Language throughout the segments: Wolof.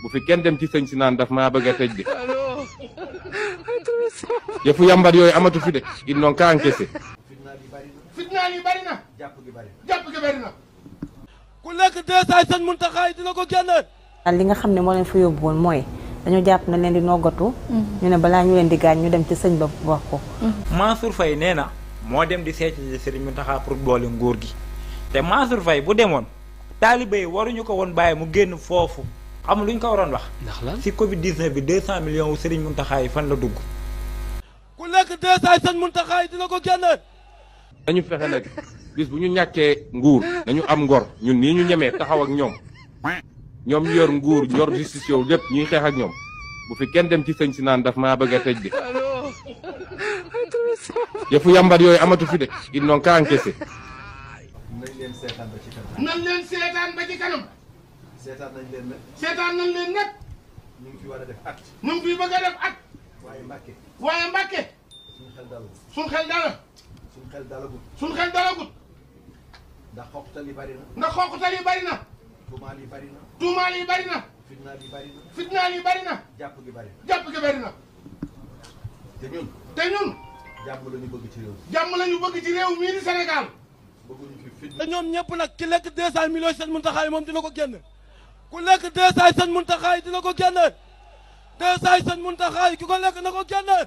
bu fi kenn dem ci sëñ si naan daf maa bëgg a tëj de yëfu yambar yooyu amatu fi de ils n'ont qu'à encaisser. fitnaal yi bari na jàpp gi bari na ku lekk deesaay sëñ Muntaxa dina ko génne. li nga xam ne moo leen fa yóbbu woon mooy dañoo jàpp na leen di noggatu. ñu ne balaa ñu leen di gaañ ñu dem ci sëñ ba wax ko. Mansour Faye nee na moo dem di seeti Serigne Mountakha pour boole nguur gi te Mansour Faye bu demoon taalibe yi waruñu ko woon bàyyi mu génn foofu xam lu ñu ko waroon wax. ndax lan si Covid 19 bi 200 millions wu Serigne Mountakha yi fan la dugg. ku lekk deesaay sëñ Muntaxa dina ko génne. dañu fexe nag bis bu ñu ñàkkee nguur dañu am ngor ñun nii ñu ñemee taxaw ak ñoom ñu yor nguur yor justice yow lépp ñuy xeex ak ñoom bu fi kenn dem ci sëñ si naan daf maa bëgg a tëj de yëfu yambar yooyu amatu fi de ils n'ont qu'à encaisser. nañ leen seetaan ba ci kanam nan leen seetaan ba ci kanam. seetaan nañ leen nag seetaan nañ leen nag. ñu ngi fi war a def at ñu ngi fi bëgg a def at. waaye Mbàkke suñ xel dalagut ndax xoqtal yi bari na tuumaal yi bari na fitnaal yi bari na jàpp gi bari na te ñun jàmm la ñu bëgg ci réew mii di Sénégal. bëgguñu fi fit te ñoom ñëpp nag ki lekk 200 millions sëñ Muntaxa moom dina ko génne. ku lekk 200 sëñ Muntaxa dina ko génne. 200 sëñ Muntaxa ki ko lekk na ko génne.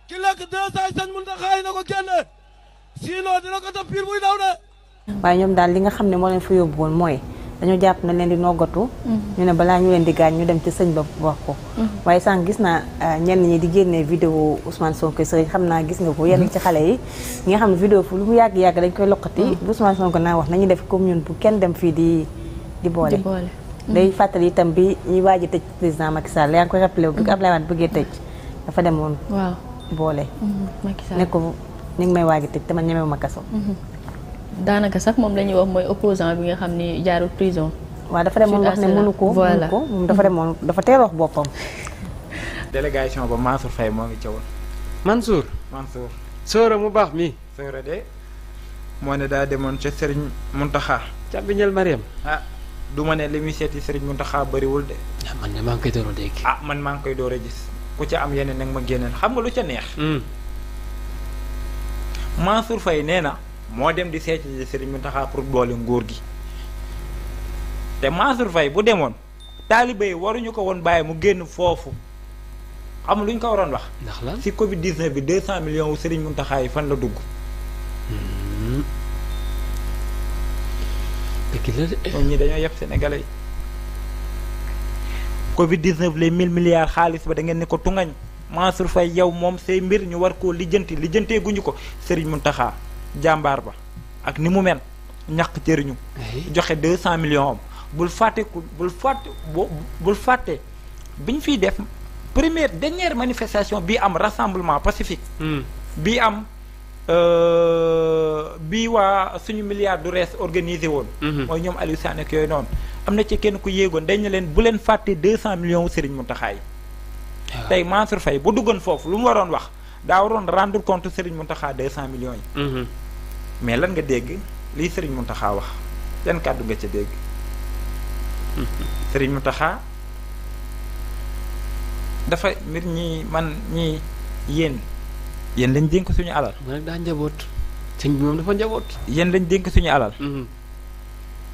ki lekk 200 sëñ Muntaxa na ko génne. sinon dina ko def pire buy daw de. waaye ñoom daal li nga xam ne moo leen fa yóbbu woon mooy dañoo jàpp na leen di noggatu. ñu ne balaa ñu leen di gaañ ñu dem ci sëñ ba wax ko. waaye sànq gis naa ñenn ñi di génnee vidéo Ousmane Sonko sëriñ xam naa gis nga ko yenn ci xale yi ñi nga xam ne vidéo fu lu mu yàgg-yàgg dañ koy loqati. Ousmane Sonko naa wax nañu def comme ñun bu kenn dem fii di boole. day fàttali itam bi ñuy waaj a tëj président Macky Sall yaa ngi koy rappelé bu Abdoulaye Wade bëggee tëj dafa demoon. waaw boole. Macky Sall ne ko ñu ngi may waaj a tëj te man ñemewu ma kaso. daanaka sax moom la ñuy wax mooy opposant bi nga xam ni jaarul prison. waaw dafa demoon wax ne mënu ko moom dafa demoon dafa teel wax boppam. délégation ba Mansour Faye moo ngi ca woon. Mansour Soora mu baax mi Soora de moo ne daa demoon ca Serigne Mountakha. càmbiñal Mariam. ah du ma ne li muy seeti Serigne Mountakha bëriwul de. man de maa ngi koy door a dégg. man maa ngi koy door a gis ku ca am yeneen nag ma génneel xam nga lu ca neex. Mansour Faye nee na moo dem di seeti Serigne Mountakha pour boole nguur gi te Mansour Faye bu demoon taalibe yi waruñu ko woon bàyyi mu génn foofu xam lu ñu ko waroon wax. ndax lan si Covid 19 bi 200 millions wu Serigne Mountakha yi fan la dugg. dëgg la de. ñoom ñi dañoo yeb Sénégalais yi. Covid 19 les 1000 milliards xaalis ba da ngeen ne ko tungañ Mansour Faye yow moom say mbir ñu war koo lijjantee guñu ko Serigne Mountakha jàmbaar ba ak ni mu mel ñàkk jëriñu. joxe 200 millions am bul fàtte biñ fiy def dernière manifestation bii am rassemblement pacifique. bii am bii waa suñu milliard du rees organisé woon. mooy ñoom Aliou Sané ak yooyu noonu am na ci kenn ku yéegoon dañ ne leen bu leen fàtte 200 millions wu Serigne Mountakha yi. tey Mansour Faye bu duggoon foofu lu mu waroon wax daa waroon rendre compte Serigne Mountakha 200 millions yi. mais lan nga dégg lii Serigne Mountakha wax yan kàddu nga ca dégg. Serigne Mountakha dafa mbir ñi man ñi yéen lañ dénk suñu alal. man nag daa njaboot sëñ bi moom dafa njaboot. yéen lañ dénk suñu alal.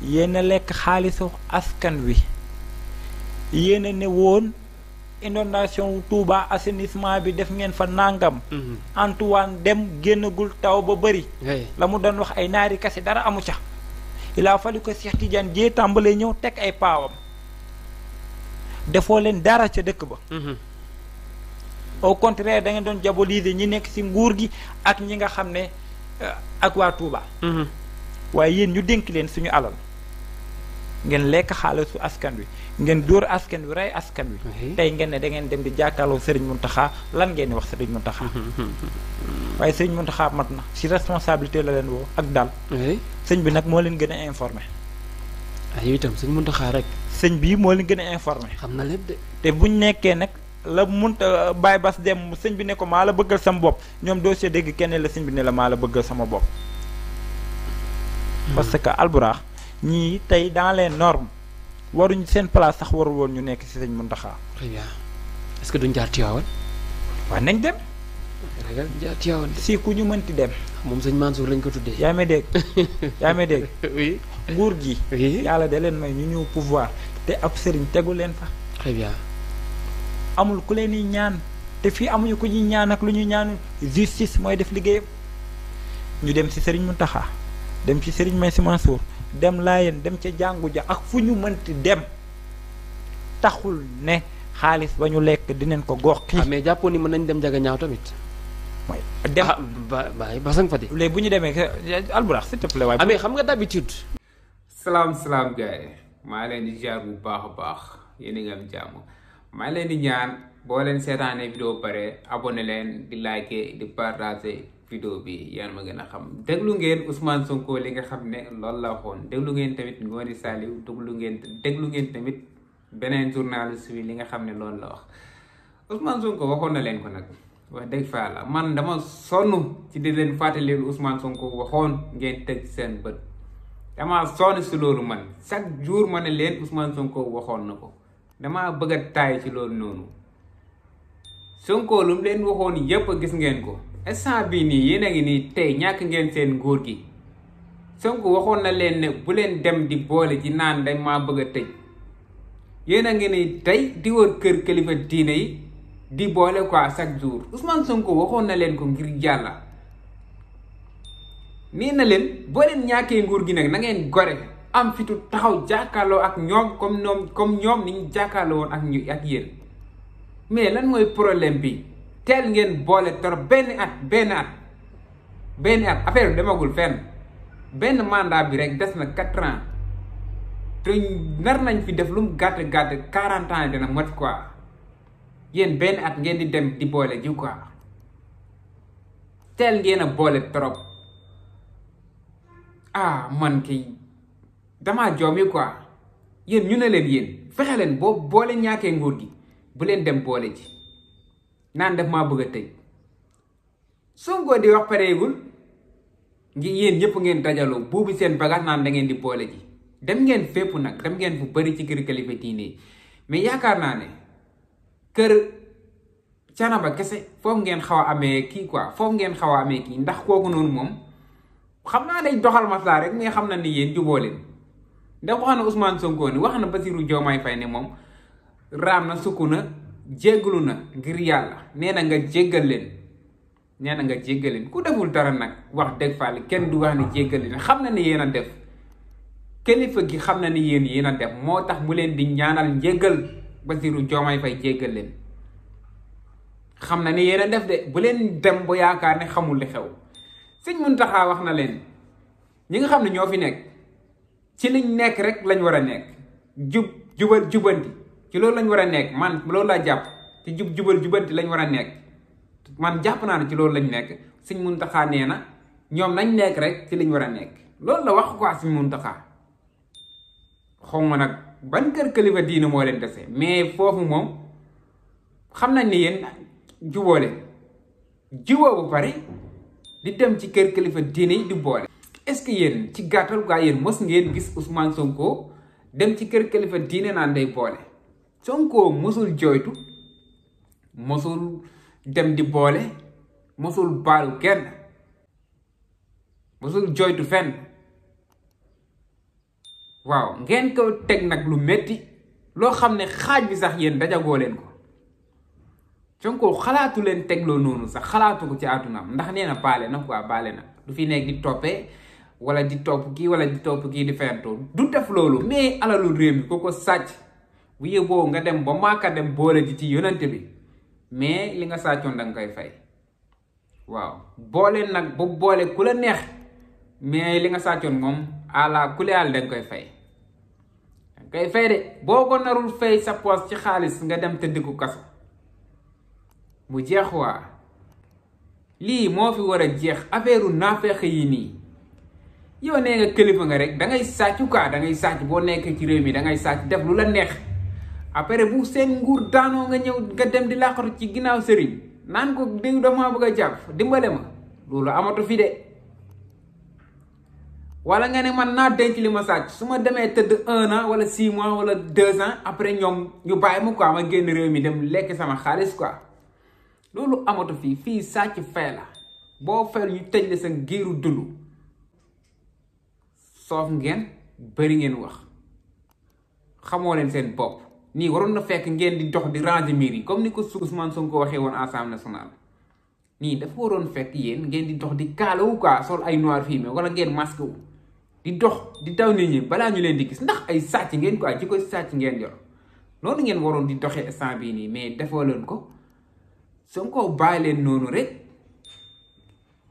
yéen a lekk xaalisu askan wi. yéen a ne woon inondation Touba assainissement bi def ngeen fa nangam. Antoine dem génnagul taw ba bëri. la mu doon wax ay naari kase dara amu ca. il a fallu que Cheikh Tidiane Dièye tàmbalee ñëw teg ay paawam. defoo leen dara ca dëkk ba. au contraire da ngeen doon diaboliser ñi nekk ci nguur gi ak ñi nga xam ne ak waa Touba. waaye yéen ñu dénk leen suñu alal. ngeen lekk xaalisu askan wi ngeen dóor askan wi rey askan wi. tey ngeen ne da ngeen dem di jàkkaarloo Serigne Mountakha lan ngeen di wax Serigne Mountakha. waaye Serigne Mountakha mat na ci responsabilité la leen woo ak dal. sëñ bi nag moo leen gën a informé. yow itam sëñ Mountakha rek. sëñ bii moo leen gën a informé. xam na lépp de. te buñ nekkee nag la munta bàyyi bas dem sëñ bi ne ko maa la bëggal sama bopp ñoom doo see dégg kenn la sëñ bi ne la maa la bëggal sama bopp. parce que alburax ñii tey dans les normes waruñ seen place sax warul woon ñu nekk ci sëñ Mountakha. très bien est-ce que duñ jaar Tivaouane. waaw nañ dem. ragal jaar Tivaouane de. si ku ñu mënti dem. moom sëñ Mansour lañ ko tuddee. yaa may dégg yaa may dégg. oui. nguur gi. oui. yàlla da leen may ñu ñëw pouvoir te ab sëriñ tegu leen fa. très bien. amul ku leen di ñaan te fii amuñu ku ñuy ñaan ak lu ñuy ñaanu justice mooy def liggéeyam ñu dem ci sëriñ Mountakha dem ci sëriñ May Sy Mansour dem Laayeen dem ca jàngu ja ak fu ñu mënti dem taxul ne xaalis ba ñu lekk dinañ ko gox. mais jàppoon ni mën nañ dem jaga ñaaw tamit. mooy dem basang Fati. léegi bu ñu demee Alburax s'il te plaît waaye. mais xam nga d'habitude. salaam gars yi maa leen di jaar bu baax a baax yéen a ngi am jàmm maa leen di ñaan boo leen seetaanee vidéo pare abonné leen di liker di partager vidéo bi yéen ma gën a xam déglu ngeen Ousmane Sonko li nga xam ne loolu la waxoon déglu ngeen tamit Ngoné Saliou déglu ngeen tamit beneen journaliste bi li nga xam ne loolu la wax Ousmane Sonko waxoon na leen ko nag wax dëgg fa la man dama sonn ci di leen fàttali Ousmane Sonko waxoon ngeen teg seen bët damaa sonn si loolu man chaque jour ma ne leen Ousmane Sonko waxoon na ko damaa bëgg a taay ci loolu noonu Sonko lu mu leen waxoon yépp gis ngeen ko instant bii nii yéen a ngi nii tey ñàkk ngeen seen nguur gi Sonko waxoon na leen ne bu leen dem di boole ci naan dañ maa bëgg a tëj yéen a ngi nii tey di wër kër kilifa diine yi di boole quoi chaque jour Ousmane Sonko waxoon na leen ko ngir yàlla nii na leen boo leen ñàkkee nguur gi nag na ngeen gore am fitu taxaw jàkkaarloo ak ñoom comme ñoom ni ñu jàkkaarloo woon ak yéen mais lan mooy problème bi teel ngeen boole trop benn at affaire bi demagul fenn benn mandat bi rek des na 4 ans te nar nañ fi def lu mu gàtt 40 ans dina mot quoi yéen benn at ngeen di dem di boole ji quoi teel ngeen a boole trop man kay damaa joom yi quoi yéen ñu ne leen yéen fexe leen boo leen ñàkkee nguur gi bu leen dem boole ji naan def maa bëgg a tëj Sonko di wax pareegul ngi yéen ñëpp ngeen dajaloo buubi seen bagage naan da ngeen di boole ji dem ngeen fépp nag dem ngeen fu bëri ci kër kilifa diine yi mais yaakaar naa ne kër Thiénaba kese foofu ngeen xaw a amee kii quoi foofu ngeen xaw a amee kii ndax kooku noonu moom xam naa day doxal maslaa rek mais xam na ni yéen juboo leen ndax wax na Ousmane Sonko ni wax na Bassirou Diomaye Faye ne moom raam na sukk na jéggalu na ngir yàlla nee na nga jéggal leen ku deful dara nag wax dëgg faale kenn du wax ni jéggal leen xam na ni yéen a def kilifa gi xam na ni yéen a def moo tax mu leen di ñaanal njéggal Bassirou Diomaye Faye jéggal leen xam na ni yéen a def de bu leen dem ba yaakaar ne xamul li xew sëñ Mountakha wax na leen ñi nga xam ne ñoo fi nekk ci liñ nekk rek lañ war a nekk jubanti ci loolu lañ war a nekk man loolu laa jàpp ci jubanti lañ war a nekk man jàpp naa ne ci loolu lañ nekk sëñ Mountakha nee na ñoom nañ nekk rek ci liñ war a nekk loolu la wax quoi sëñ Mountakha xaw ma nag ban kër kilifa diine moo leen dese mais foofu moom xam nañ ni yéen juboo bu pare di dem ci kër kilifa diine yi di boole. est-ce que yéen ci gàttal quoi yéen mos ngeen gis Ousmane Sonko dem ci kër kilifa diine naan day boole Sonko mosul jooytu mosul dem di boole mosul baalu kenn mosul jooytu fenn waaw ngeen ko teg nag lu metti loo xam ne xaaj bi sax yéen dajagoo leen ko Sonko xalaatu leen tegloo noonu sax xalaatu ko ci àddunaam ndax nee na baale na quoi baale na du fi nekk di toppee wala di topp kii di fentoo du def loolu mais alalu réew mi ko sàcc bu yóbboo nga dem ba maaka dem boole ji ci yonante bi mais li nga sàccoon da nga koy fay waaw boole nag ba boole ku la neex mais li nga sàccoon moom ala ku la da nga koy fay de boo ko narul fay sa poos ci xaalis nga dem tëdd ko kaso mu jeex waa lii moo fi war a jeex affaire naafeq yi nii yow nee nga kilifa nga rek da ngay sàcc quoi da ngay sàcc boo nekk ci réew mi da ngay sàcc def lu la neex après bu seen nguur daanoo nga ñëw nga dem di làqatu ci ginnaaw sëriñ naan ko diw dama bëgg a jàpp dimbale ma loolu amatu fi de wala nga ne man naa denc li ma sàcc su ma demee tëdd 1 an wala 6 mois wala 2 ans après ñoom ñu bàyyi ma quoi ma génn réew mi dem lekk sama xaalis quoi loolu amatu fii sàcc fay la boo fayal ñu tëj la sa giiru dund soof ngeen bëri ngeen wax xamoo leen seen bopp nii waroon na fekk ngeen di dox di ranger miir yi comme ni ko Ousmane Sonko waxee woon Assemblée nationale nii dafa waroon fekk yéen ngeen di dox di kaalawu quoi sol ay noir fumé wala ngeen masque wu di dox di daw nit ñi balaa ñu leen di gis ndax ay sàcc ngeen quoi ci koy sàcc ngeen yor loolu ngeen waroon di doxee instant bii nii mais defoo leen ko Sonko bàyyi leen noonu rek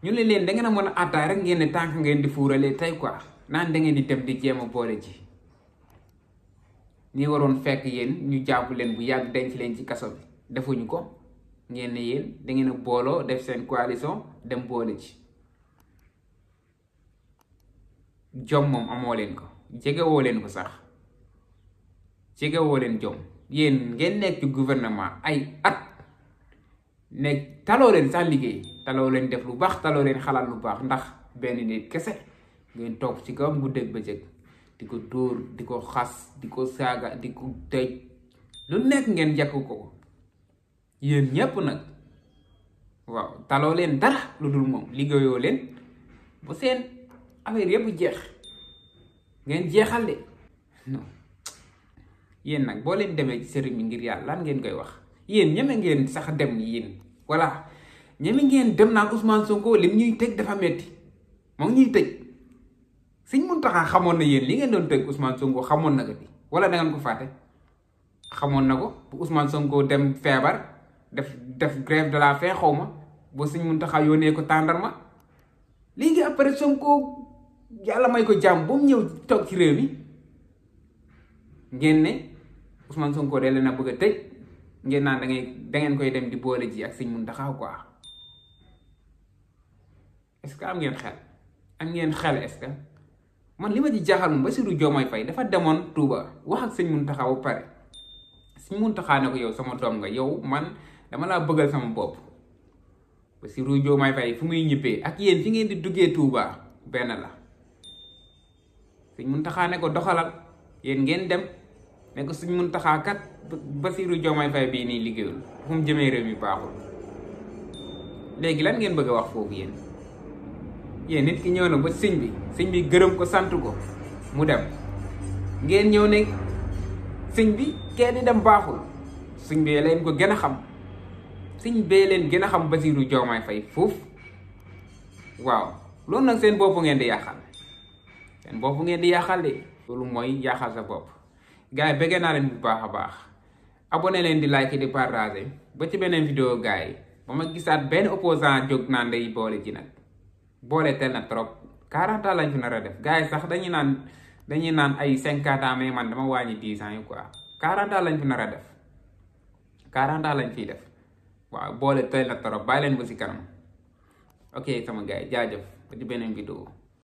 ñu leen da ngeen a mën a attaay rek ngeen ne tànk ngeen di fuuralee tey quoi naan da ngeen di dem di jéem a boole ji ñi waroon fekk yéen ñu jàpp leen bu yàgg denc leen ci kaso bi defuñu ko ngeen ne yéen da ngeen a booloo def seen coalition dem boole ci jom moom amoo leen ko jegewoo leen ko sax jegewoo leen jom yéen ngeen nekk ci gouvernement ay at nekk taloo leen sax liggéey taloo leen def lu baax taloo leen xalaat lu baax ndax benn nit kese ngeen toog ci kawam bu dégg bëccëg di ko dóor di ko xas di ko saaga di ko tëj lu nekk ngeen jekk ko yéen ñépp nag waaw taloo leen dara lu dul moom liggéeyoo leen bu seen affaire yépp jeex ngeen jeexal de non yéen nag boo leen demee ci sëriñ bi ngir yàlla lan ngeen koy wax yéen ñeme ngeen sax dem yéen voilà ñeme ngeen dem naan Ousmane Sonko lim ñuy tëj dafa metti moom ñuy tëj Sëñ Muntaxa xamoon na yéen li ngeen doon tëj Ousmane Sonko xamoon na ko bi wala da ngeen ko fàtte xamoon na ko bu Ousmane Sonko dem feebar def grève de la faim xaw ma ba Sëñ Muntaxa yónnee ko tàndarma léegi après Sonko yàlla may ko jàmm ba mu ñëw toog ci réew mi ngeen ne Ousmane Sonko de leen a bëgg a tëj ngeen naan da ngeen koy dem di boole ji ak Sëñ Muntaxa quoi est-ce que am ngeen xel est-ce que man li ma ci jaaxal moom Bassirou Diomaye Faye dafa demoon Touba wax ak Sëñ Muntaxa ba pare Sëñ Muntaxa ne ko yow sama doom nga yow man dama laa bëggal sama bopp Bassirou Diomaye Faye fu muy ñibbee ak yéen fi ngeen di duggee Touba benn la Sëñ Muntaxa ne ko doxalal yéen ngeen dem ne ko Sëñ Muntaxa kat Bassirou Diomaye Faye bii nii liggéeyul fu mu jëmee réew mi baaxul léegi lan ngeen bëgg a wax foofu yéen nit ki ñëw na ba sëñ bi gërëm ko sant ko mu dem ngeen ñëw ne sëñ bi kee di dem baaxul sëñ bi leen ko gën a xam sëñ bee leen gën a xam Bassirou Diomaye Faye foofu waaw loolu nag seen bopp ngeen di yàqal de loolu mooy yàqal sa bopp gars yi bëggee naa leen bu baax a baax abonné leen di like di partager ba ci beneen vidéo gars yi ba ma gisaat benn opposant jóg naan day boole ji nag boole tel na trop 40 ans lañ fi nar a def gars yi sax dañuy naan ay 50 ans mais man dama wàññi 10 ans yi quoi 40 ans lañ fi nar a def 40 ans lañ fiy def waaw boole tel na trop bàyyi leen ba si kanam ok sama gars yi jaajëf ba ci beneen vidéo